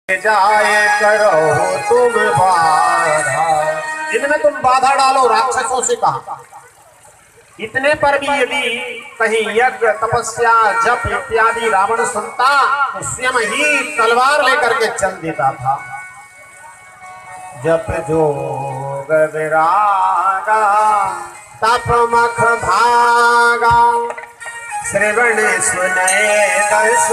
जाए करो तुम बाधा, इनमें तुम बाधा डालो। राक्षसों से कहा। इतने पर भी यदि कहीं यज्ञ तपस्या जप इत्यादि रावण सुनता तो स्वयं ही तलवार लेकर के चल देता था। जप जोग विरागा तप मख भागा, श्रवण सुनए दस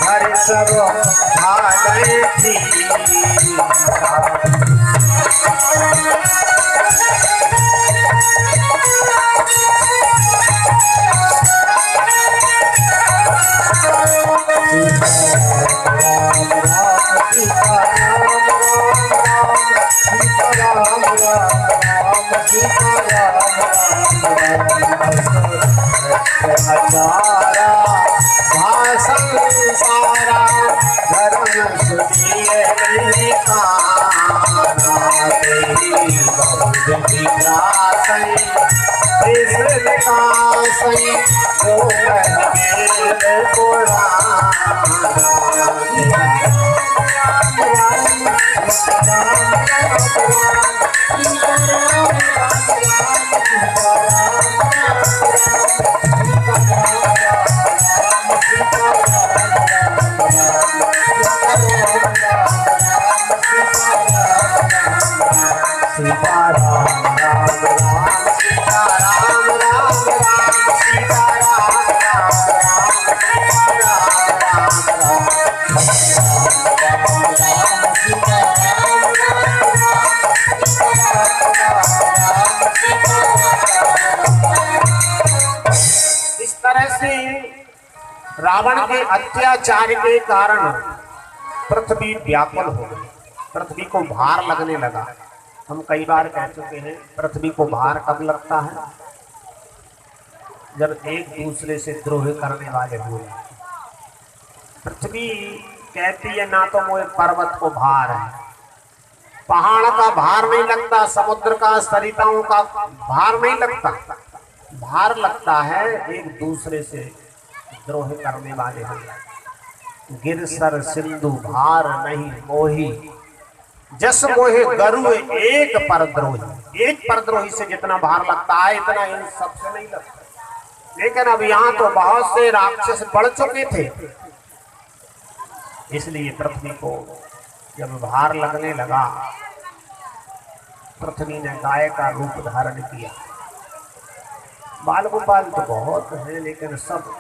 घर सब भागय हजारा भाषण सारा धर्म सुनिए नहीं काना, बहुत विकासई कृष्ण विकासई जो मेरे पुराना। इस तरह से रावण के अत्याचार के कारण पृथ्वी व्याकुल हो गई, पृथ्वी को भार लगने लगा। हम कई बार कह चुके हैं पृथ्वी को भार कब लगता है, जब एक दूसरे से द्रोह करने वाले हुए। पृथ्वी कहती है ना तो मुझे पर्वत को भार है, पहाड़ का भार नहीं लगता, समुद्र का सरिताओं का भार नहीं लगता, भार लगता है एक दूसरे से द्रोह करने वाले हुए। गिरसर सिंधु भार नहीं मोही, जस मोहे गरु एक परद्रोही। एक परद्रोही से जितना भार लगता है इतना इन सबसे नहीं लगता। लेकिन अब यहाँ तो बहुत से राक्षस बढ़ चुके थे, इसलिए पृथ्वी को जब भार लगने लगा, पृथ्वी ने गाय का रूप धारण किया। बाल गोपाल तो बहुत है, लेकिन सब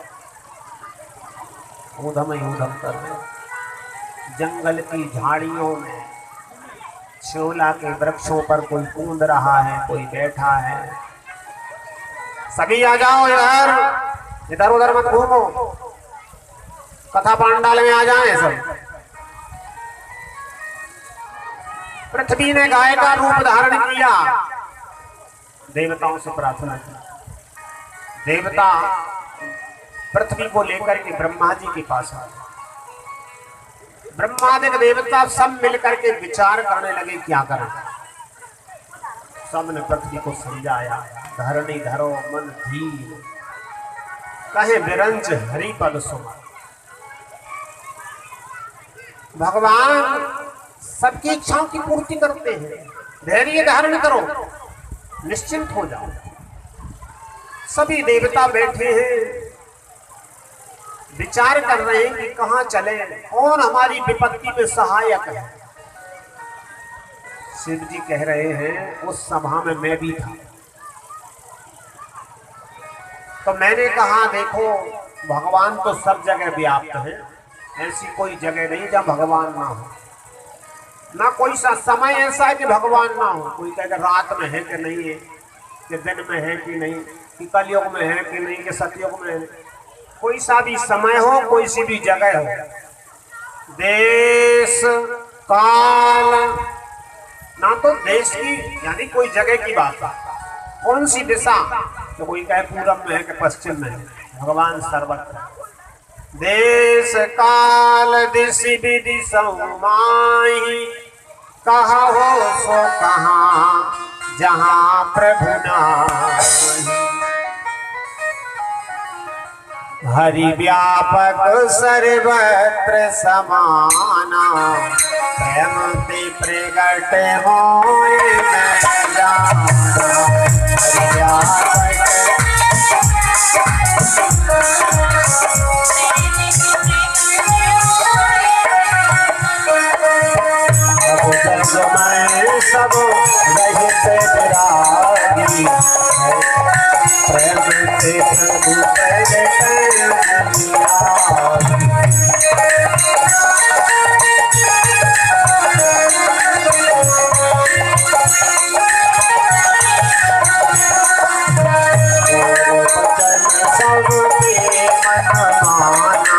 ऊधम ही ऊधम कर रहे। जंगल की झाड़ियों में शोला के वृक्षों पर कोई कूद रहा है, कोई बैठा है। सभी आ जाओ इधर, इधर उधर मत घूमो, कथा पांडाल में आ जाएं सब। पृथ्वी ने गाय का रूप धारण किया, देवताओं से प्रार्थना की। देवता पृथ्वी को लेकर के ब्रह्मा जी के पास आ गए। ब्रह्मादिक देवता सब मिलकर के विचार करने लगे क्या करें। सबने पृथ्वी को समझाया, धरणी धरो मन धीर, कहे विरंच हरिपद सुमन। भगवान सबकी इच्छाओं की पूर्ति करते हैं, धैर्य धारण करो, निश्चिंत हो जाओ। सभी देवता बैठे हैं, विचार कर रहे हैं कि कहां चले, कौन हमारी विपत्ति में सहायक है। शिव जी कह रहे हैं उस सभा में मैं भी था, तो मैंने कहा देखो भगवान तो सब जगह व्याप्त है, ऐसी कोई जगह नहीं जहां भगवान ना हो, ना कोई सा समय ऐसा है कि भगवान ना हो। कोई कहेगा रात में है कि नहीं है, कि दिन में है कि नहीं, कि कलयुग में है कि नहीं, कि सतयुग में है। कोई सा भी समय हो, कोई सी भी जगह हो, देश काल, ना तो देश की यानी कोई जगह की बात है, कौन सी दिशा, तो कोई कहे पूरब में है कि पश्चिम में है, भगवान सर्वत्र। देश काल दिशि विधि समाहि, कहा हो सो कहाँ जहाँ प्रभु नाहि। हरि व्यापक सर्वत्र समाना, प्रेम ते प्रगट होए मैं जाना। हरि व्यापक मैं सब रहित विरागी, प्रेम से प्रभु प्रगट सबके मन माना,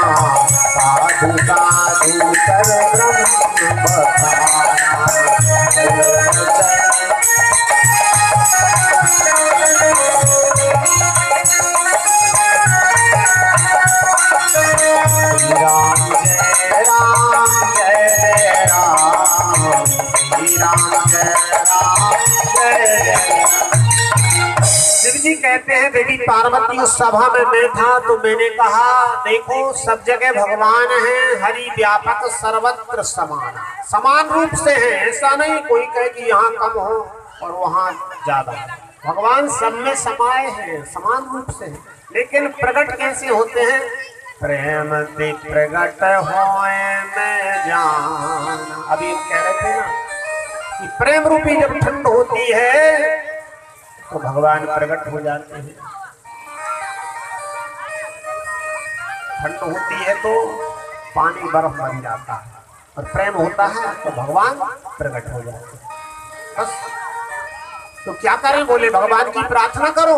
साधु साधु कर ब्रह्म बखाना। राम जय राम जय जय राम, श्री राम जय राम जय जय। शिव जी कहते हैं देवी पार्वती उस सभा में मैं था तो मैंने कहा देखो सब जगह भगवान हैं, हरि व्यापक सर्वत्र समान, समान रूप से हैं। ऐसा नहीं कोई कहे कि यहाँ कम हो और वहाँ ज्यादा। भगवान सब में समाये हैं, समान रूप से हैं। लेकिन प्रकट कैसे होते हैं? प्रेम ते प्रगट होए मैं जान। अभी कह रहे थे ना कि प्रेम रूपी जब ठंड होती है तो भगवान प्रकट हो जाते हैं। ठंड होती है तो पानी बर्फ बन जाता है, और प्रेम होता है तो भगवान प्रकट हो जाते हैं। बस तो क्या करें? बोले भगवान की प्रार्थना करो।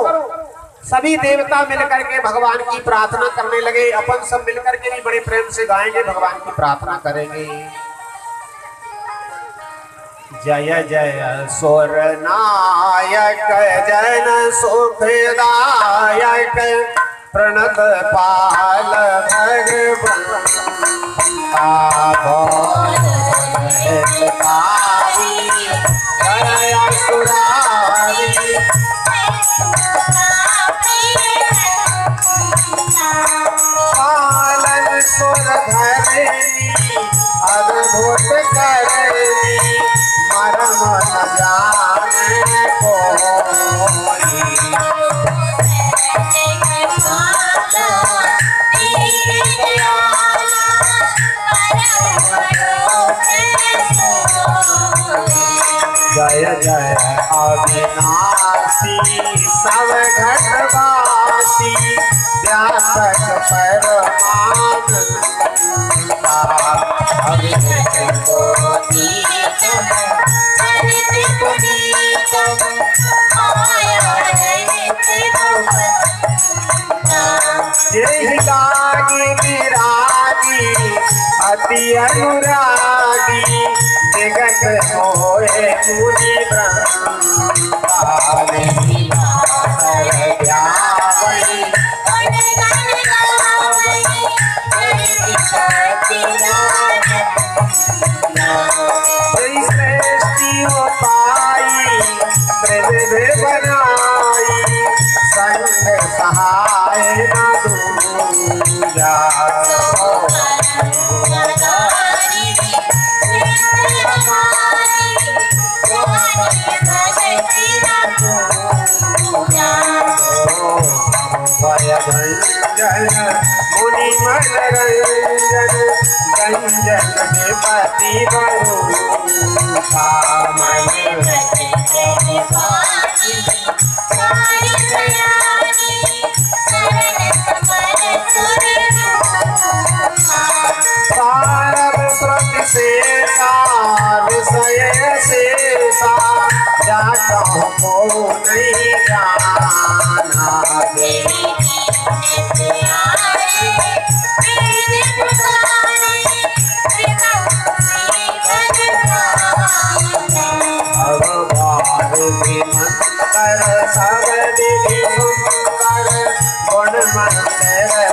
सभी देवता मिलकर के भगवान की प्रार्थना करने लगे। अपन सब मिलकर के भी बड़े प्रेम से गाएंगे, भगवान की प्रार्थना करेंगे। जय जय सुर नायक जन सुखदायक, प्रणत पाल भगवंता सुरारी। पालन सुर धरनी अद्भुत करनी, मरम न जाने कोई। जय जय अविनाशी सब घटवासी, व्यापक परमानंदा। यही लागी विरागी अति अनुरागी, जगत होए मुनि ब्रह्मा। सृष्टि हो पाई ब्रज बनाई, संग सहाय न दूजा। भयभंजन मुनि मनरंजन, गंजन के पति बरूखा। सारव स्रुति शेषा विषय शेषा, जाता को नहीं जाना। मंत्र सब विधि सुंदर, गुण मंत्र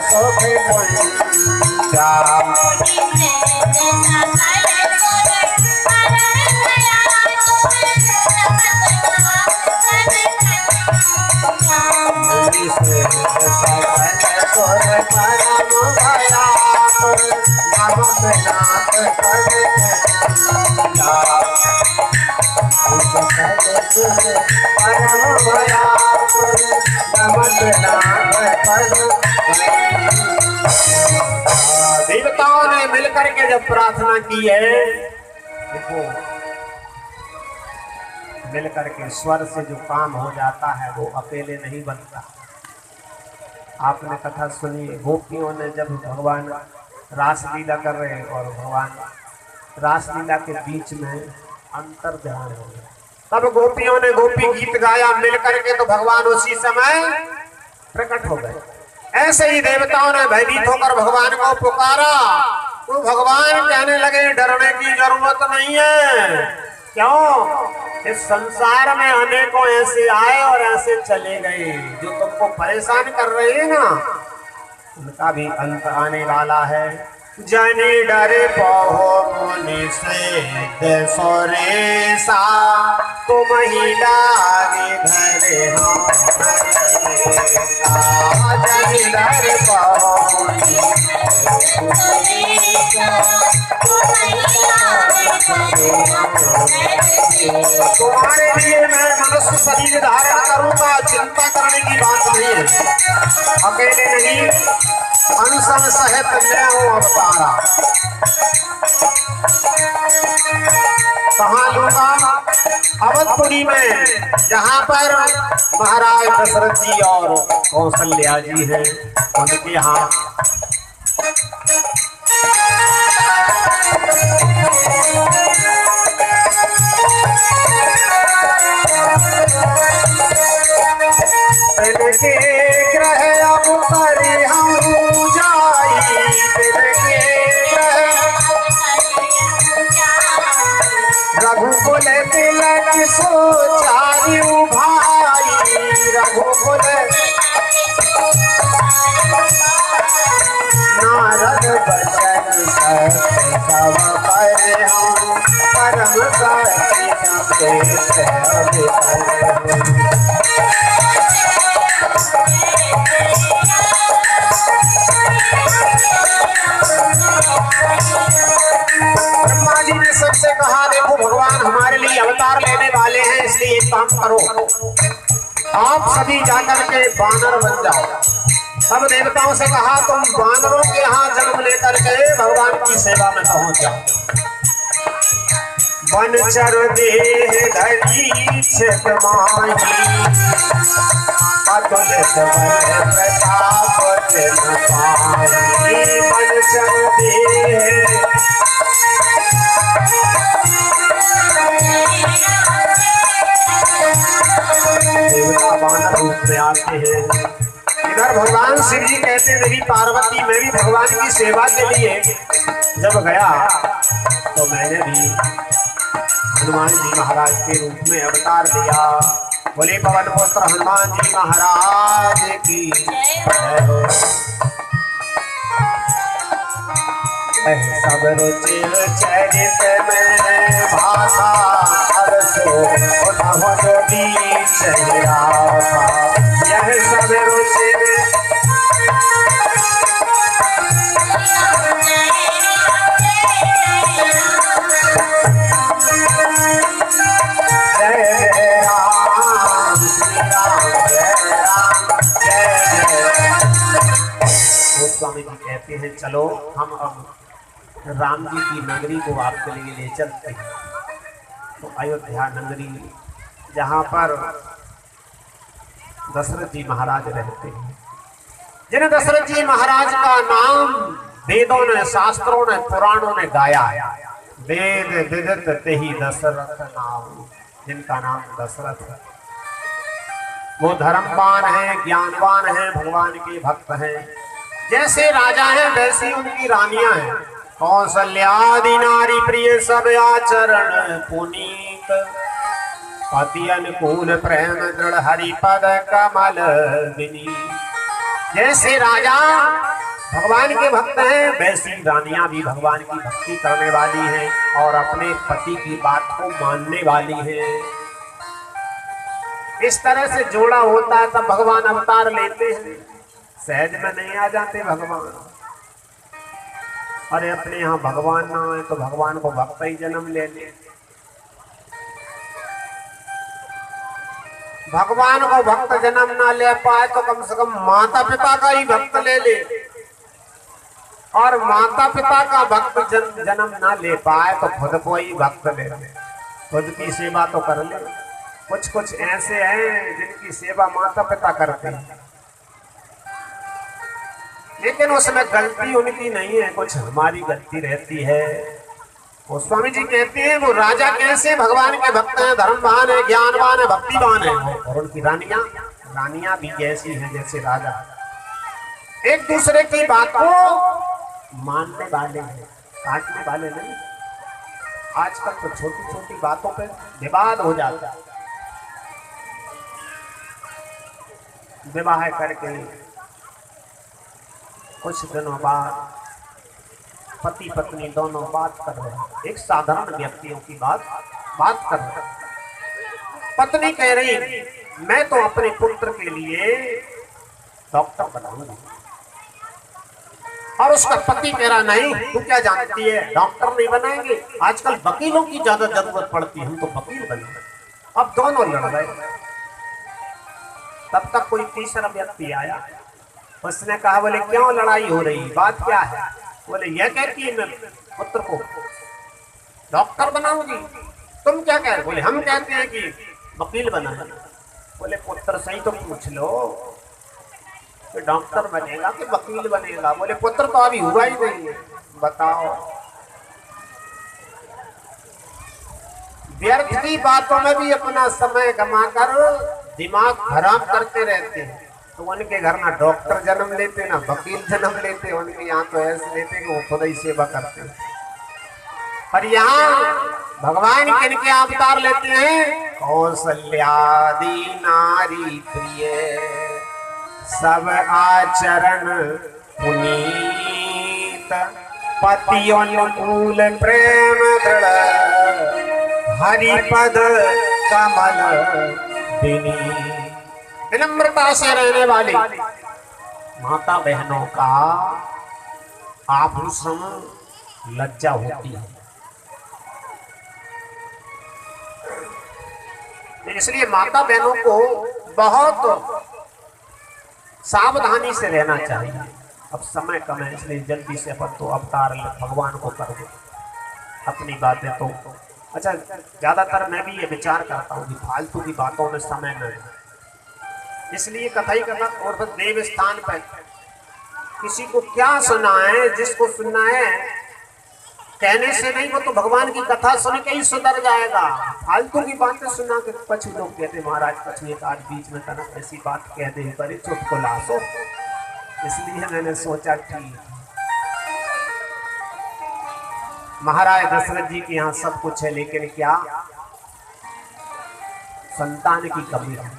सुख कुंजा। देवताओं ने मिलकर के जब प्रार्थना की है, देखो मिलकर के स्वर से जो काम हो जाता है वो अकेले नहीं बनता। आपने कथा सुनी, गोपियों ने जब भगवान रासलीला कर रहे हैं और भगवान रासलीला के बीच में अंतर ध्यान हो गया, तब गोपियों ने गोपी गीत गाया मिलकर के, तो भगवान उसी समय प्रकट हो गए। ऐसे ही देवताओं ने भयभीत होकर भगवान को पुकारा, तो भगवान कहने लगे डरने की जरूरत नहीं है। क्यों? इस संसार में अनेकों ऐसे आए और ऐसे चले गए जो तुमको परेशान कर रहे हैं ना, उनका भी अंत आने वाला है। जने डरे पहो मुनि से सोरेसा, तुम ही लागे धरे हम जने डरे पहो मुनि तुम्हारे लिए मैं मनुष्य शरीर धारण करूंगा, चिंता करने की बात नहीं है। अकेले नहीं, अनशन सहित मैं हूँ अवतारा। कहाँ लूंगा? अवधपुरी में, जहाँ पर महाराज दशरथ जी और कौशल्या जी हैं, उनके यहाँ के ग्रह अब परे हम जाई, रघुकुल तिलक सोचारी भाई, रघुकुल नारद बचन सब पर हम परम ब्रह्मा जी ने सबसे कहा, देखो भगवान हमारे लिए अवतार लेने वाले हैं, इसलिए एक काम करो, आप सभी जाकर के बानर बन जाओ। सब देवताओं से कहा, तुम बानरों के यहाँ जन्म लेकर के भगवान की सेवा में पहुंच जाओ। वनचर देह धरी छित माही, अतुलित बल प्रताप तिन पाही। वनचर देह देवता बानर रूप में आते हैं। इधर भगवान शिव जी कहते, मेरी पार्वती, मैं भी भगवान की सेवा के लिए जब गया तो मैंने भी हनुमान जी महाराज के रूप में अवतार लिया। बोले पवन पुत्र हनुमान जी महाराज की जय हो। सब रुचिर चरित में भाषा हरसो उन्हों जो बीच यह सब रुचिर स्वामी जी कहते हैं, चलो हम अब राम जी की नगरी को आपके लिए ले चलते हैं। तो अयोध्या नगरी, जहाँ पर दशरथ जी महाराज रहते हैं, जिन दशरथ जी महाराज का नाम वेदों ने, शास्त्रों ने, पुराणों ने गाया। वेद विदित तेहि दशरथ नाम, जिनका नाम दशरथ है। वो धर्मवान हैं, ज्ञानवान हैं, भगवान के भक्त हैं। जैसे राजा हैं वैसी उनकी रानियां हैं। कौशल्यादि नारी प्रिय सब आचरण पुनीत, पति अनुकूल प्रेम दृढ़ हरिपद कमल विनीत। जैसे राजा भगवान के भक्त हैं वैसी रानियां भी भगवान की भक्ति करने वाली हैं और अपने पति की बात को मानने वाली हैं। इस तरह से जोड़ा होता है तब भगवान अवतार लेते हैं। सहज में नहीं आ जाते भगवान। अरे अपने यहाँ भगवान ना है तो भगवान को भक्त ही जन्म ले ले। भगवान को भक्त जन्म ना ले पाए तो कम से कम माता पिता का ही भक्त ले ले, और माता पिता का भक्त जन्म ना ले पाए तो खुद को ही भक्त ले ले, खुद की सेवा तो कर ले। कुछ कुछ ऐसे हैं जिनकी सेवा माता पिता करते हैं, लेकिन उसमें गलती उनकी नहीं है, कुछ हमारी गलती रहती है। वो स्वामी जी कहते हैं वो राजा कैसे भगवान के भक्त हैं, धर्मवान है, ज्ञानवान है, भक्तिवान है, और उनकी रानियां भी कैसी हैं जैसे राजा, एक दूसरे की बात को मानने वाले हैं, काटने वाले नहीं। आजकल तो छोटी छोटी बातों पे विवाद हो जाता है। विवाह करके कुछ दिनों बाद पति पत्नी दोनों बात कर रहे हैं, एक साधारण व्यक्तियों की बात कर रहे हैं। पत्नी कह रही मैं तो अपने पुत्र के लिए डॉक्टर बनाऊंगी, और उसका पति कह रहा नहीं तू क्या जानती है डॉक्टर नहीं बनाएंगे, आजकल वकीलों की ज्यादा जरूरत पड़ती है, हम तो वकील बने। अब दोनों लड़ रहे। तब तक कोई तीसरा व्यक्ति आया, उसने कहा बोले क्यों लड़ाई हो रही, बात क्या है? बोले यह कहती है मैं पुत्र को डॉक्टर बनाऊंगी, तुम क्या कह रहे? बोले हम कहते हैं कि वकील बनाना। बोले पुत्र सही तो पूछ लो कि डॉक्टर बनेगा कि वकील बनेगा? बोले पुत्र तो अभी हुआ ही नहीं है, बताओ। व्यर्थ की बातों में भी अपना समय गमाकर दिमाग खराब करते रहते हैं। तो उनके घर ना डॉक्टर जन्म लेते ना वकील जन्म लेते, उनके यहाँ तो ऐसे लेते कि वो खुद ही सेवा करते हैं। पर यहाँ भगवान किनके अवतार लेते हैं? कौशल्यादि नारी प्रिय सब आचरण पुनीत, पति अनुकूल प्रेम दृढ़ हरिपद कमल बिनी। विनम्रता से रहने वाली माता बहनों का आभूषण लज्जा होती है, इसलिए माता बहनों को बहुत सावधानी से रहना चाहिए। अब समय कम है इसलिए जल्दी से अपन तो अवतार भगवान को कर दो अपनी बातें। तो अच्छा, ज्यादातर मैं भी ये विचार करता हूँ कि फालतू की बातों में समय न है, इसलिए कथा ही कथा। और फिर देव स्थान पर किसी को क्या सुनाए, जिसको सुनना है कहने से नहीं, वो तो भगवान की कथा सुन के ही सुधर जाएगा। फालतू की बातें सुना के कुछ लोग कहते महाराज कुछ एक आज बीच में तनक ऐसी बात कह दे पर चुटकुला सो, इसलिए मैंने सोचा कि महाराज दशरथ जी के यहाँ सब कुछ है, लेकिन क्या संतान की कमी है।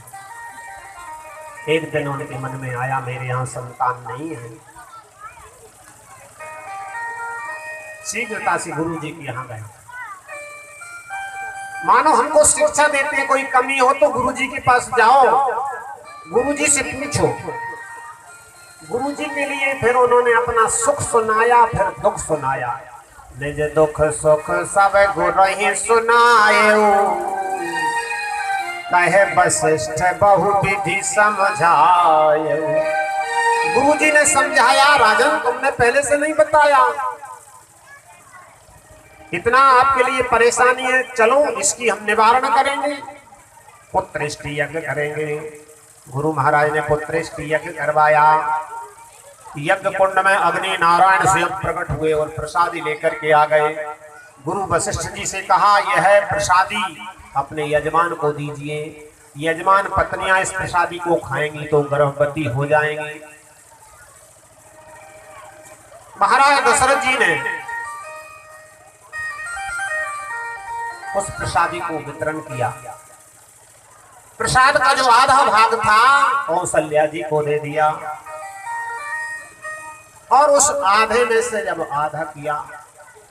एक दिन उनके मन में आया मेरे यहाँ संतान नहीं है, शीघ्रता से गुरु जी के यहाँ गए। मानो हमको शिक्षा देते हैं कोई कमी हो तो गुरु जी के पास जाओ, गुरु जी से पूछो। गुरु जी के लिए फिर उन्होंने अपना सुख सुनाया, फिर दुख सुनाया। निज दुख सुख सब गुरु ही सुनाए, कहे वशिष्ठ बहु विधि समझाए। गुरु जी ने समझाया, राजन तुमने पहले से नहीं बताया, इतना आपके लिए परेशानी है, चलो इसकी हम निवारण करेंगे, पुत्रेष्टि यज्ञ करेंगे। गुरु महाराज ने पुत्रेष्टि यज्ञ करवाया। यज्ञ कुंड में अग्नि नारायण स्वयं प्रकट हुए और प्रसादी लेकर के आ गए। गुरु वशिष्ठ जी से कहा यह प्रसादी अपने यजमान को दीजिए, यजमान पत्नियां इस प्रसादी को खाएंगी तो गर्भवती हो जाएंगी। महाराज दशरथ जी ने उस प्रसादी को वितरण किया। प्रसाद का जो आधा भाग था कौशल्या जी को दे दिया, और उस आधे में से जब आधा किया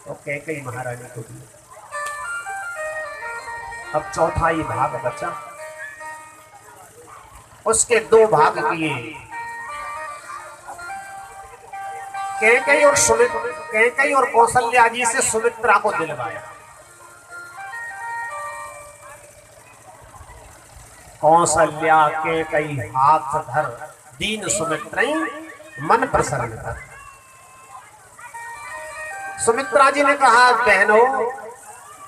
तो कैकेयी महारानी को दिया। अब चौथाई भाग बचा, उसके 2 भाग किए। कैकेयी और कौशल्या जी से सुमित्रा को दिलवाया। कौशल्या के कई हाथ धर, दीन सुमित्रई मन प्रसन्न कर। सुमित्रा जी ने कहा, बहनों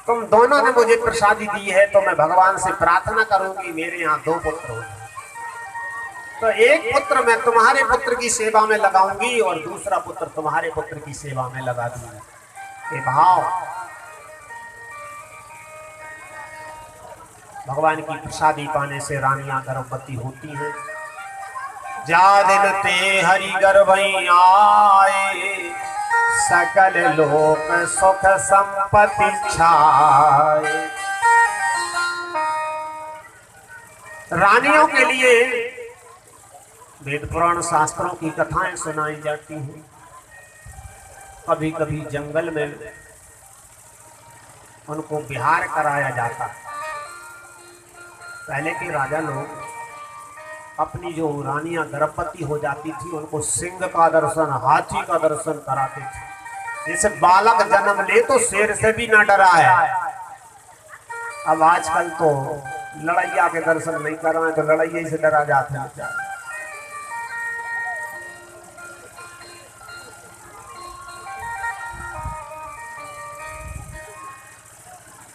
तुम दोनों ने मुझे प्रसादी दी है तो मैं भगवान से प्रार्थना करूंगी मेरे यहाँ 2 पुत्र हो, तो एक पुत्र मैं तुम्हारे पुत्र की सेवा में लगाऊंगी और दूसरा पुत्र तुम्हारे पुत्र की सेवा में लगा दूंगी। ये भाव भगवान की प्रसादी पाने से रानियां गर्भवती होती हैं। जा दिन ते हरि गर्भई आए, सकल लोक सुख संपत्ति छाए। रानियों के लिए वेद पुराण शास्त्रों की कथाएं सुनाई जाती हैं। कभी कभी जंगल में उनको विहार कराया जाता। पहले के राजा लोग अपनी जो रानियां गर्भवती हो जाती थी उनको सिंह का दर्शन, हाथी का दर्शन कराते थे। जैसे बालक जन्म ले तो शेर से भी ना डरा है। अब आजकल तो लड़ैया के दर्शन नहीं कर रहे, तो लड़ैया से डरा जाते हैं।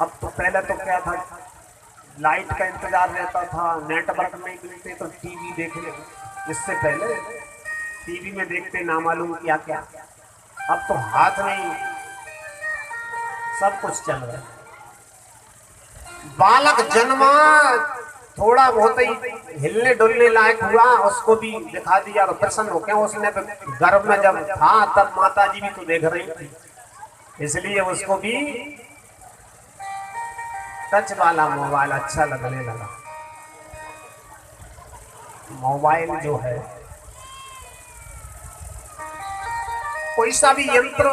अब तो पहले तो क्या था, लाइट का इंतजार रहता था, नेटवर्क नहीं मिलते तो टीवी देख ले। इससे पहले टीवी में देखते ना मालूम क्या क्या, अब तो हाथ नहीं सब कुछ चल रहा है। बालक जन्मा, थोड़ा बहुत ही हिलने डुलने लायक हुआ, उसको भी दिखा दिया तो प्रसन्न हो गया। उसने गर्भ में जब था तब माता जी भी तो देख रही थी, इसलिए उसको भी टच वाला मोबाइल अच्छा लगने लगा। मोबाइल जो है कोई सा भी यंत्र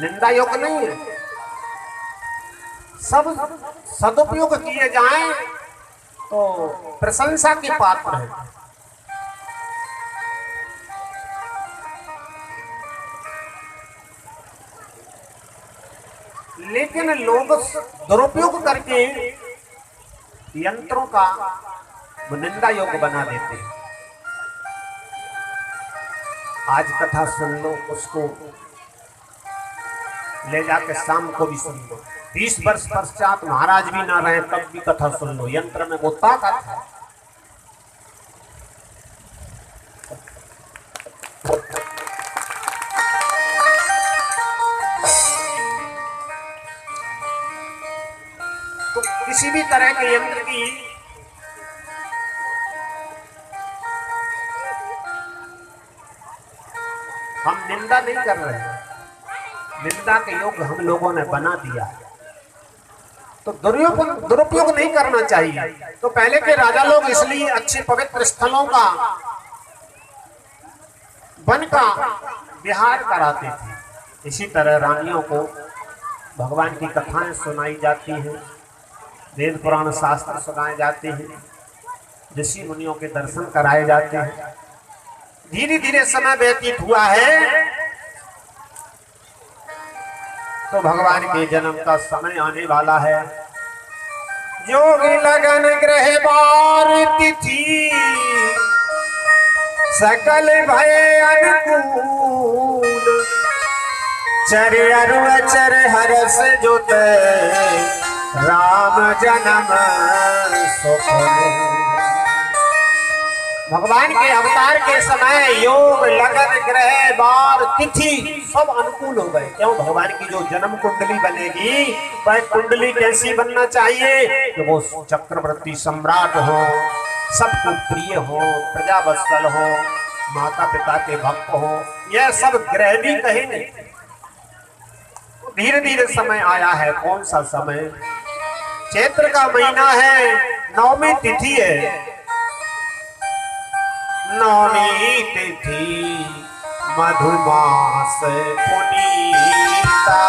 निंदा योग्य नहीं है, सब सदुपयोग किए जाएं तो प्रशंसा के पात्र है। लेकिन लोग दुरुपयोग करके यंत्रों का निंदा योग्य बना देते हैं। आज कथा सुन लो, उसको ले जाके शाम को भी सुन लो। 20 वर्ष पश्चात महाराज भी ना रहे तब भी कथा सुन लो। यंत्र में वो ताकत है। तो किसी भी तरह के यंत्र की हम निंदा नहीं कर रहे हैं, निंदा के योग्य हम लोगों ने बना दिया है, तो दुरुपयोग नहीं करना चाहिए। तो पहले के राजा लोग इसलिए अच्छे पवित्र स्थलों का वन का विहार कराते थे। इसी तरह रानियों को भगवान की कथाएं सुनाई जाती हैं, वेद पुराण शास्त्र सुनाए जाते हैं, ऋषि मुनियों के दर्शन कराए जाते हैं। धीरे धीरे समय व्यतीत हुआ है तो भगवान के जन्म का समय आने वाला है। योगी लगन ग्रह बार तिथि, सकल भय अनुकूल, चर अरु अचर हरस जुत, राम जन्म सुख। भगवान के अवतार के समय योग लगन ग्रह बार तिथि सब अनुकूल हो गए। क्यों? भगवान की जो जन्म कुंडली बनेगी वह कुंडली कैसी बनना चाहिए कि वो चक्रवर्ती सम्राट हो, सबको प्रिय हो, प्रजावत्सल हो, माता पिता के भक्त हो। यह सब ग्रह भी कहे नहीं। धीरे धीरे समय आया है। कौन सा समय? चैत्र का महीना है, नवमी तिथि है। नवमी तिथि मधुमास पुनीता,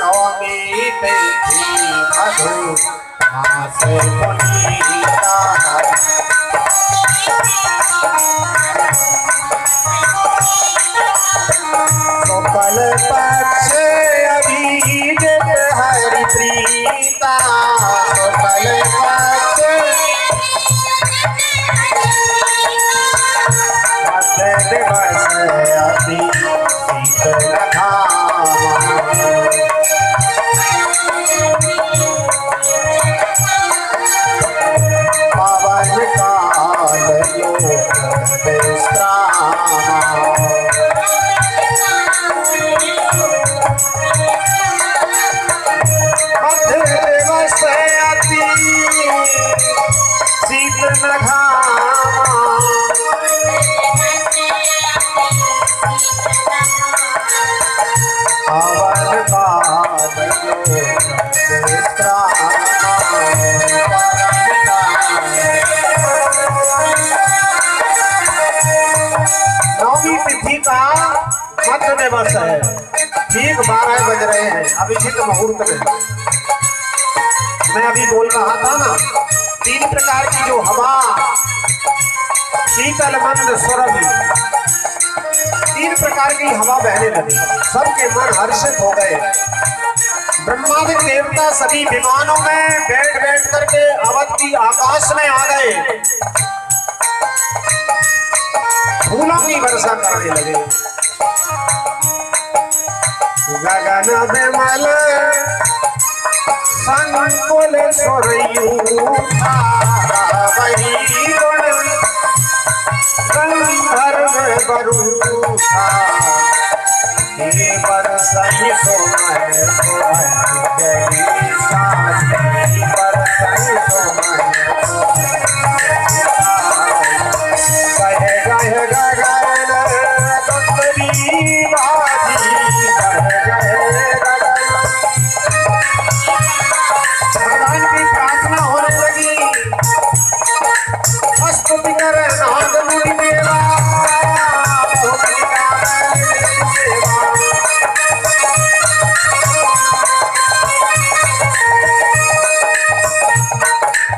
नवमी तिथि मधुमास पुनीता। शुक्ल पक्ष अभिजित हरि प्रीता कल मध्य दिवस अति शीतल पावन काल योग विश्राम मध्य दिवस अति शीतल पावन काल योग विश्राम नौवीं तिथि का मध्य दिवस है। ठीक 12 बज रहे हैं अभिजीत मुहूर्त में। मैं अभी बोल रहा था ना 3 प्रकार की जो हवा शीतल मंद सुरभि 3 प्रकार की हवा बहने लगी। सबके मन हर्षित हो गए। ब्रह्मादि देवता सभी विमानों में बैठ बैठ करके अवध की आकाश में आ गए। फूलों की वर्षा करने लगे। गगन विमल संकुल सोरयू वही गुण गंधर्व बरूथा ये बरसई सोमय गई साथी बरसई सोमय भगवान की प्रार्थना होने लगी। स्तुति कर नाद मुनि देवा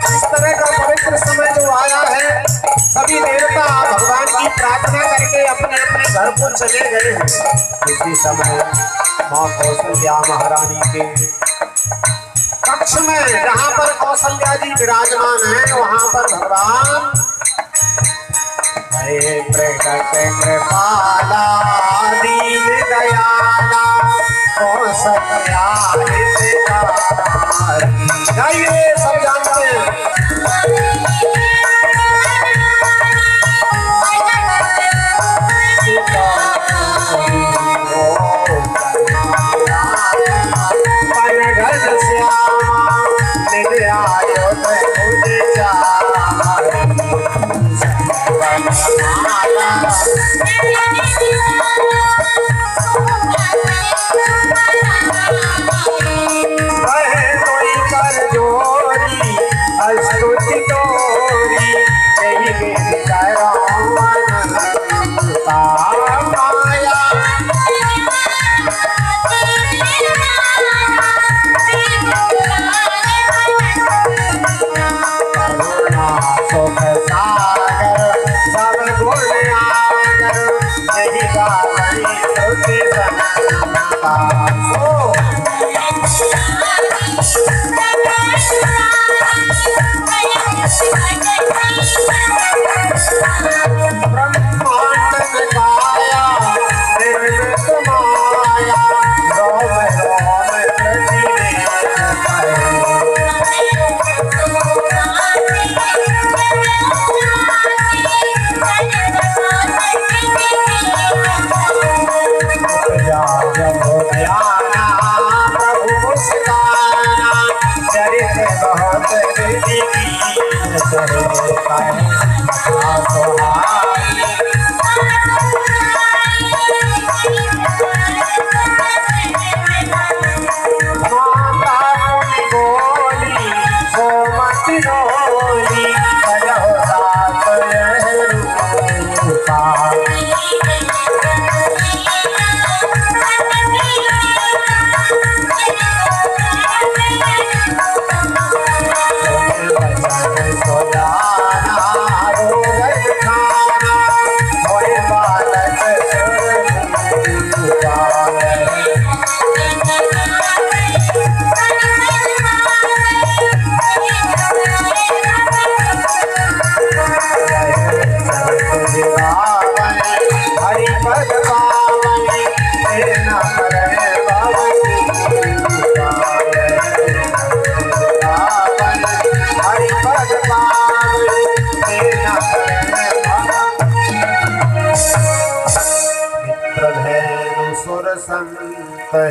इस तरह का पवित्र समय जो आया है सभी देवता भगवान की प्रार्थना करके अपने अपने घर को चले गए हैं। इसी समय माँ कौशल्या महारानी के कक्ष में जहाँ पर कौशल्या जी विराजमान हैं वहाँ पर भगवान हे प्रकट कृपाला दीन दयाला कौशल्या गाइए सब जानते हैं।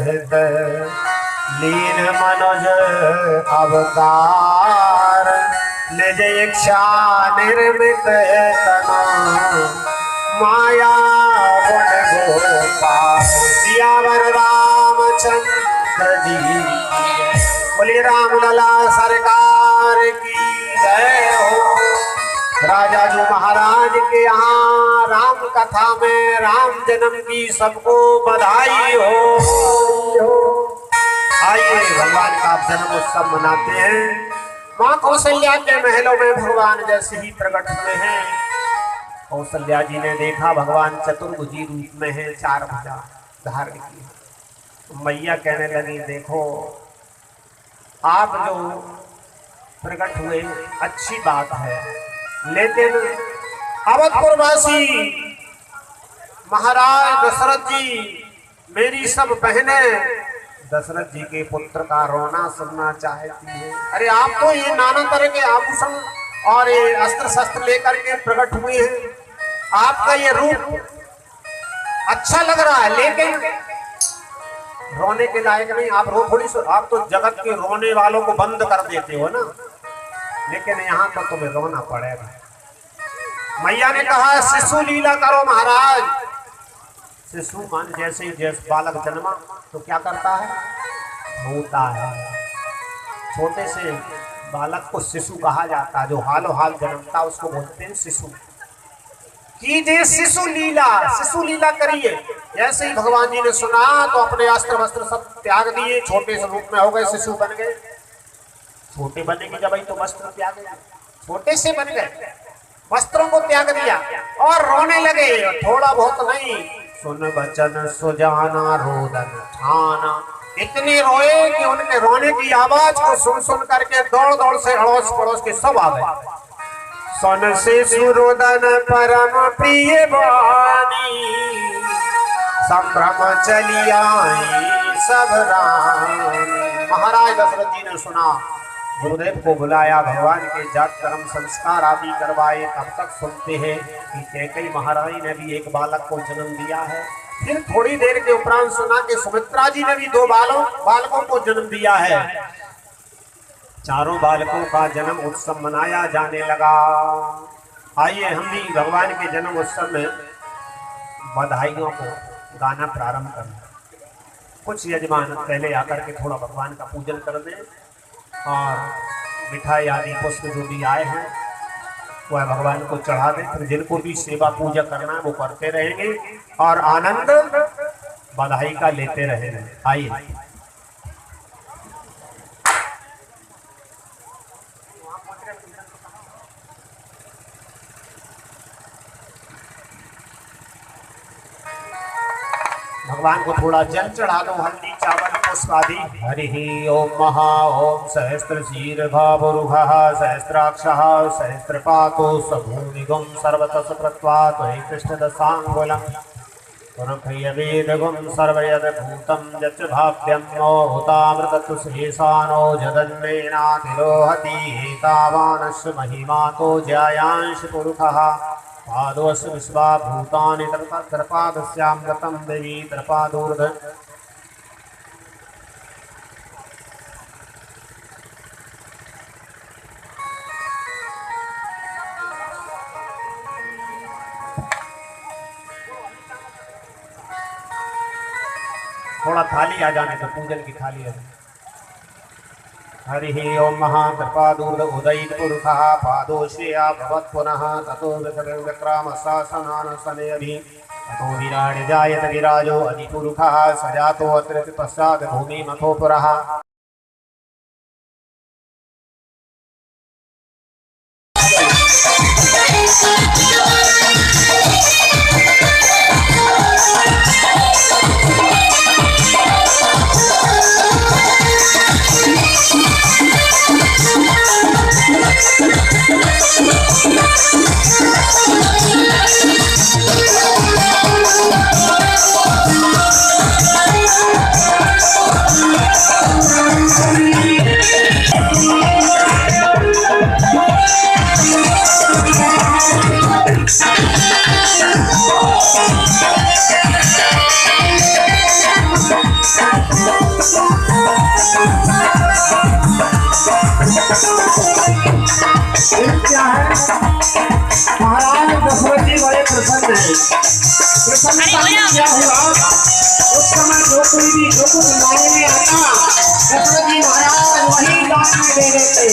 हित लीन मनुज अवतार निज इच्छा निर्मित तनु माया गुण गोपाल सियावर रामचंद्र जी। बोलिए राम लला सरकार की जय हो। राजा जो महाराज के यहाँ राम कथा में राम जन्म की सबको बधाई हो। आइए भगवान का जन्म उत्सव मनाते हैं। माँ कौशल्या के महलों में भगवान जैसे ही प्रकट हुए हैं। कौशल्या जी ने देखा भगवान चतुर्भुजी रूप में है, 4 भुजा धारण की। तो मैया कहने लगी देखो आप जो प्रकट हुए अच्छी बात है, लेकिन अवधपुरवासी महाराज दशरथ जी मेरी सब बहनें दशरथ जी के पुत्र का रोना सुनना चाहती है। अरे आप तो ये नाना तरह के आभूषण और ये अस्त्र शस्त्र लेकर के प्रकट हुए हैं, आपका ये रूप अच्छा लग रहा है, लेकिन रोने के लायक नहीं। आप रो थोड़ी, आप तो जगत के रोने वालों को बंद कर देते हो ना, लेकिन यहाँ तो तुम्हें रोना पड़ेगा। मैया ने कहा शिशु लीला करो महाराज। शिशु मान जैसे बालक जन्मा तो क्या करता है, रोता है। छोटे से बालक को शिशु कहा जाता है, जो हालो हाल जन्मता उसको बोलते हैं शिशु। कीजिए शिशु लीला करिए। जैसे ही भगवान जी ने सुना तो अपने अस्त्र वस्त्र सब त्याग दिए, छोटे से रूप में हो गए, शिशु बन गए। छोटे बनने की जब आई तो वस्त्र त्याग दिए, छोटे से बन गए, वस्त्रों को त्याग दिया और रोने लगे। थोड़ा बहुत नहीं, सुन बचन सुजाना रोदन ठाना। इतने रोए कि उनके रोने की आवाज को सुन सुन करके दौड़ दौड़ से अड़ोस पड़ोस के सब आ गए। सुन से सुरोदन परम प्रिय वाणी संभ्रम चली आई सब रानी। महाराज दशरथ जी ने सुना, गुरुदेव को बुलाया, भगवान के जात कर्म संस्कार आदि करवाए। तब तक सुनते हैं कि कैकेयी महारानी ने भी एक बालक को जन्म दिया है। फिर थोड़ी देर के उपरांत सुना कि सुमित्रा जी ने भी 2 बालकों को जन्म दिया है। चारों बालकों का जन्म उत्सव मनाया जाने लगा। आइए हम भी भगवान के जन्म उत्सव में बधाइयों को गाना प्रारंभ करें। कुछ यजमान पहले आकर के थोड़ा भगवान का पूजन कर दें और मिठाई आदि पुष्प जो भी आए हैं वह भगवान को चढ़ा दें। फिर जिनको भी सेवा पूजा करना है वो करते रहेंगे और आनंद बधाई का लेते रहेंगे। आइए भगवान को थोड़ा जल चढ़ा दो, हल्दी चावल पुष्प आदि। हरि ओम महा ओम सहस्त्र शीर्घावरुघः सहस्राक्षः सहस्रपातो सभूमिगुं सर्वतः कृत्वात् त्वयि कृष्णदशाङ्गुलम् पुनःयवेदगुं सर्वयद्भूतं यच्च भाव्यं नो हुतामृतत्व शेषानो जगन्नेनातिरोहति एतावानस्य महिमातो जयांश पुरुषः पादोऽस्य विश्वा भूतानि तत्पादस्यामृतं देवी तत्पादोर्ध। थोड़ा थाली आ जाने तो पूजन की थाली आ जाए। हरि ओम महाकृपादूर्ध उदयित पुरुषः पादोश्रेया भवत् पुनः ततो विक्रामशासनानसनेऽभि ततो विराट जायत विराजो अधिपुरुषः सजातो अत्र पश्चात् भूमिमथो पुरः। Oh, समय क्या हुआ, उस समय जो कोई भी जो कुछ मांगने आता दशरथ जी महाराज वही दान में दे देते।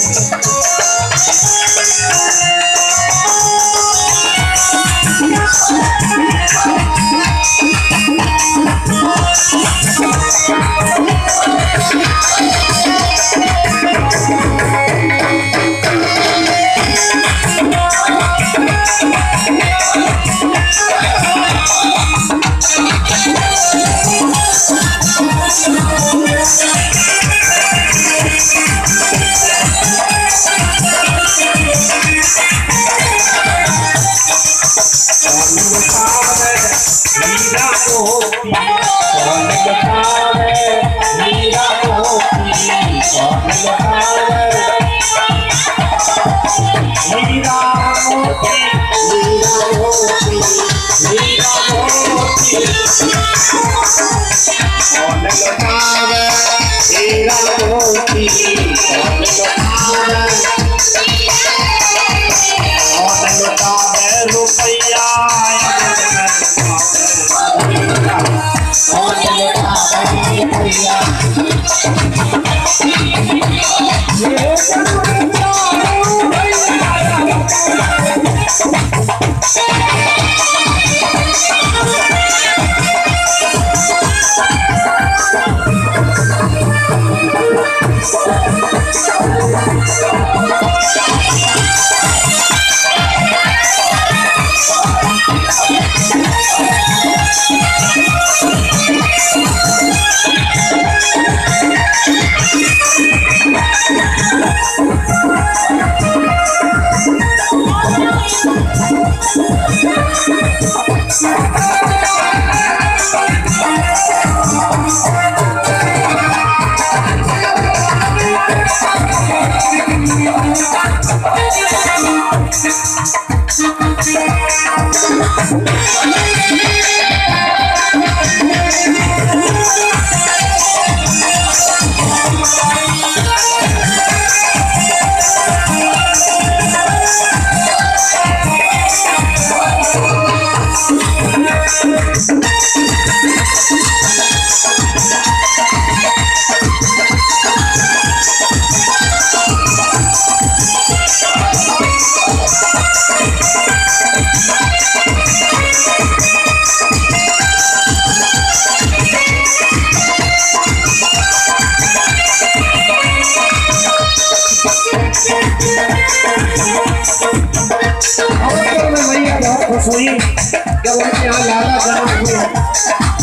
हुई जब उनके यहाँ लाला जन्म हुए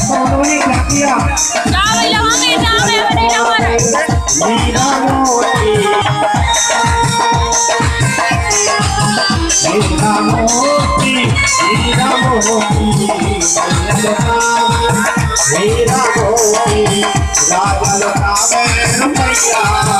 तो उन्होंने क्या किया, मीरा मोती मीरा मोती मीरा मोती मीरा मोती राजा लगा में रुपया